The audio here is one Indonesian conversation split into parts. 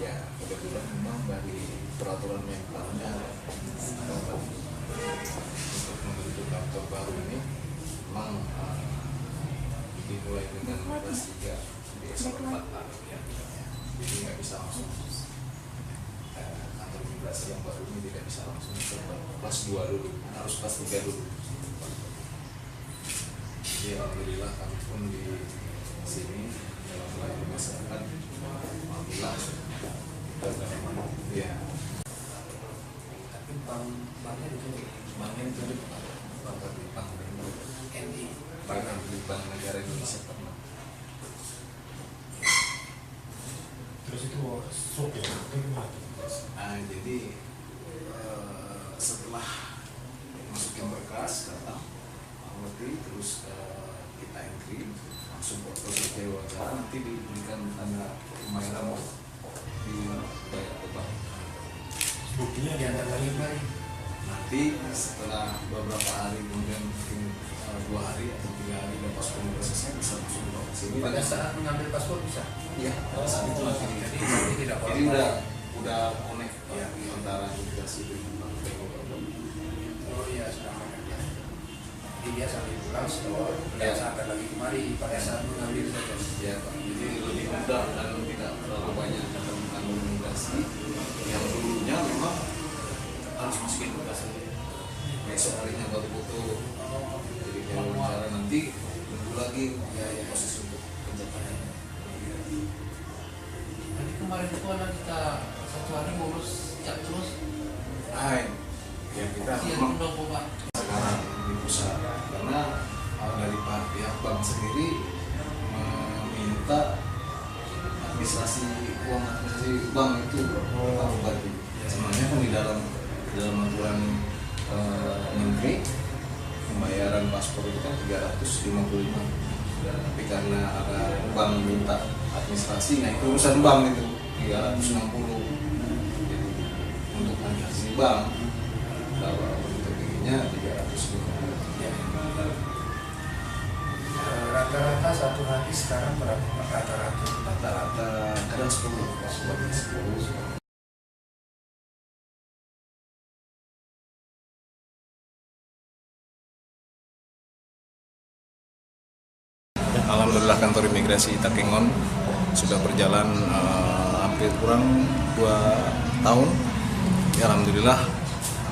Ya kebetulan memang dari peraturan mentalnya untuk membentuk kantor baru ini memang dimulai dengan kelas 3 di S4 ya. Jadi nggak bisa langsung kantor imigrasi yang baru ini tidak bisa langsung ke kelas 2 dulu, harus kelas 3 dulu. Jadi alhamdulillah kami pun di sini dalam melayani masyarakat alhamdulillah ya. Tapi banknya di sini, banknya itu di bank NI, bank negara Indonesia pernah. Terus itu sopir itu gimana? Jadi setelah masukin berkas datang terus kita entry langsung foto selesai wawancara, nanti diberikan tanda pembayaran dibayar ke bank. Buktinya diantar lagi baik. Nanti setelah beberapa hari, kemudian mungkin 2 hari atau 3 hari dan paspor selesai bisa langsung ke sini. Pada saat mengambil paspor bisa? Iya, pada saat itu lagi. Jadi tidak Jadi udah connect ya antara imigrasi dengan bank. Oh iya, sudah mengerti. Jadi dia sambil pulang store, tidak sampai lagi kemari pada saat mengambil saja. Ya, Pak. Jadi lebih mudah dan tidak terlalu banyak dalam imigrasi. Yang dulunya memang harus masukin berkas saja. Besok harinya baru foto. Jadi kalau wawancara nanti tunggu lagi ya proses untuk pencatatan. Jadi kemarin itu anak kita 1 hari ngurus cek terus. Ya kita Iya, memang dong Pak. sekarang di pusat karena dari pihak bank sendiri meminta administrasi uang administrasi bank itu harus bagi. Sebenarnya kan di dalam aturan menteri pembayaran paspor itu kan 355, tapi karena ada bank minta administrasi, nah itu urusan bank itu 360. Jadi untuk administrasi bank kalau untuk tingginya 350. Ya. Rata-rata satu hari sekarang berapa rata-rata? Rata-rata kadang 10. Alhamdulillah kantor imigrasi Takengon sudah berjalan hampir kurang 2 tahun. Ya, alhamdulillah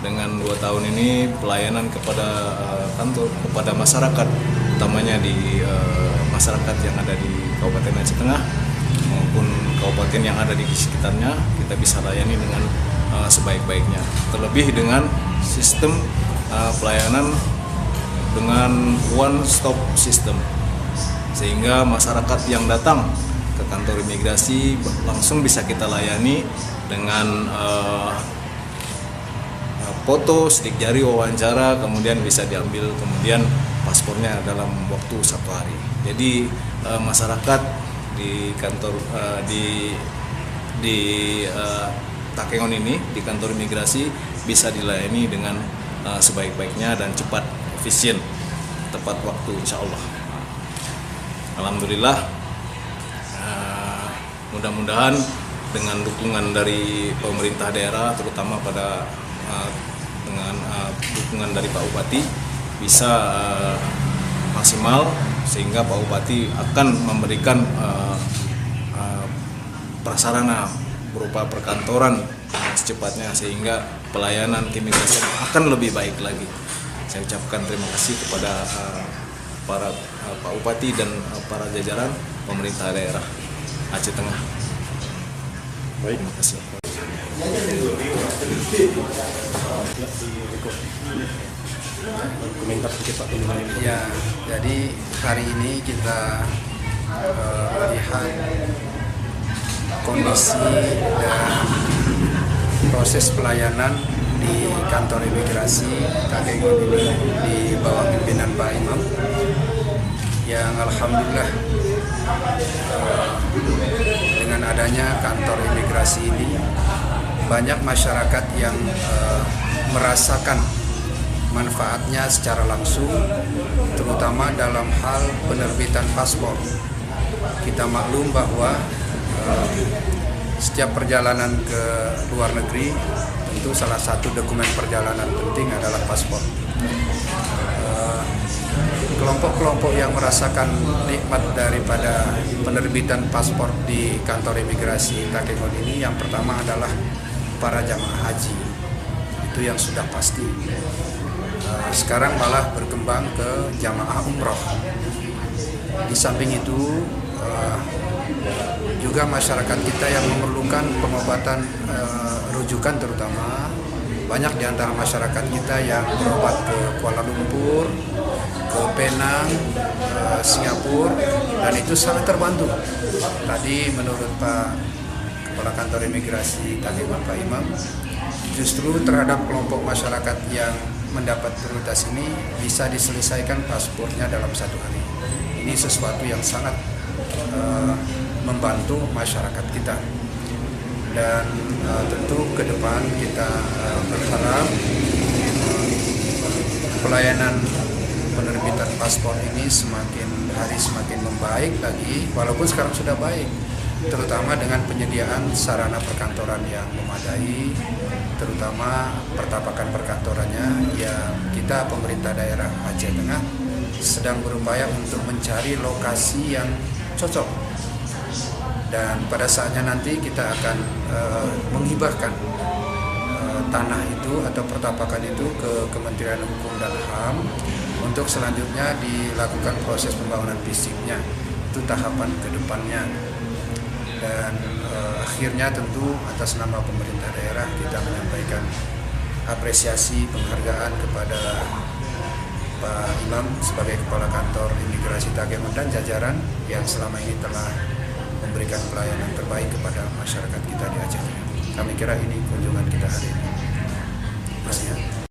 dengan 2 tahun ini pelayanan kepada kantor, kepada masyarakat, utamanya di masyarakat yang ada di Kabupaten Aceh Tengah maupun kabupaten yang ada di sekitarnya, kita bisa layani dengan sebaik-baiknya. Terlebih dengan sistem pelayanan dengan one stop system, sehingga masyarakat yang datang ke kantor imigrasi langsung bisa kita layani dengan foto, sidik jari, wawancara, kemudian bisa diambil kemudian paspornya dalam waktu 1 hari. Jadi masyarakat di kantor di Takengon ini, di kantor imigrasi bisa dilayani dengan sebaik-baiknya dan cepat, efisien, tepat waktu, insya Allah. Alhamdulillah, mudah-mudahan dengan dukungan dari pemerintah daerah, terutama pada dengan dukungan dari Pak Bupati, bisa maksimal sehingga Pak Bupati akan memberikan prasarana berupa perkantoran secepatnya sehingga pelayanan keimigrasian akan lebih baik lagi. Saya ucapkan terima kasih kepada para Pak Bupati dan para jajaran pemerintah daerah Aceh Tengah. Baik, Terima kasih. komentar sedikit Pak mengenai ini. Ya, jadi hari ini kita melihat kondisi dan proses pelayanan di kantor imigrasi Takengon ini di bawah pimpinan Pak Imam, yang alhamdulillah dengan adanya kantor imigrasi ini banyak masyarakat yang merasakan manfaatnya secara langsung, terutama dalam hal penerbitan paspor. Kita maklum bahwa setiap perjalanan ke luar negeri, tentu salah satu dokumen perjalanan penting adalah paspor. Kelompok-kelompok yang merasakan nikmat daripada penerbitan paspor di kantor imigrasi Takengon ini, yang pertama adalah para jamaah haji. Itu yang sudah pasti. Sekarang malah berkembang ke jamaah umroh. Di samping itu juga masyarakat kita yang memerlukan pengobatan rujukan, terutama banyak di antara masyarakat kita yang berobat ke Kuala Lumpur, ke Penang, Singapura, dan itu sangat terbantu. Tadi menurut Pak Kepala Kantor Imigrasi Takengon, Pak Imam, justru terhadap kelompok masyarakat yang mendapat prioritas ini bisa diselesaikan paspornya dalam 1 hari. Ini sesuatu yang sangat membantu masyarakat kita. Dan tentu ke depan kita berharap pelayanan penerbitan paspor ini semakin hari semakin membaik lagi, walaupun sekarang sudah baik, terutama dengan penyediaan sarana perkantoran yang memadai, terutama pertapakan perkantorannya. Ya, kita pemerintah daerah Aceh Tengah sedang berupaya untuk mencari lokasi yang cocok, dan pada saatnya nanti kita akan menghibahkan tanah itu atau pertapakan itu ke Kementerian Hukum dan HAM untuk selanjutnya dilakukan proses pembangunan fisiknya. Itu tahapan ke depannya. Dan akhirnya tentu atas nama pemerintah daerah kita menyampaikan apresiasi penghargaan kepada Pak Imam sebagai Kepala Kantor Imigrasi Takengon dan jajaran yang selama ini telah memberikan pelayanan terbaik kepada masyarakat kita di Aceh. Kami kira ini kunjungan kita hari ini. Mas ya.